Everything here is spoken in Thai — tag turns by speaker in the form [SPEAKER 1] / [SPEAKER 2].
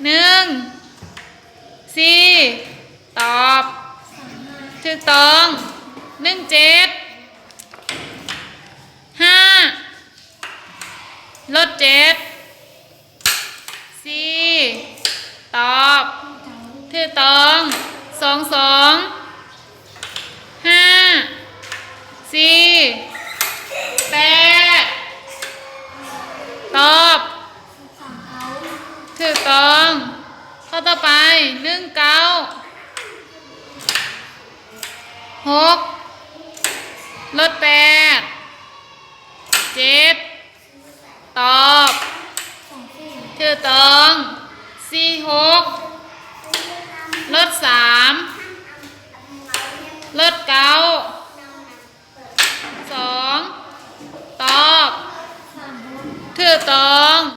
[SPEAKER 1] 4ตอบถูกต้อง17 5ลด7 4ตอบถูกต้อง22 5 4 8ตอบถูกต้องข้อต่อไป6ลด8 7ตอบถูกต้อง46ลด3ลด9 2ตอบถูกต้อง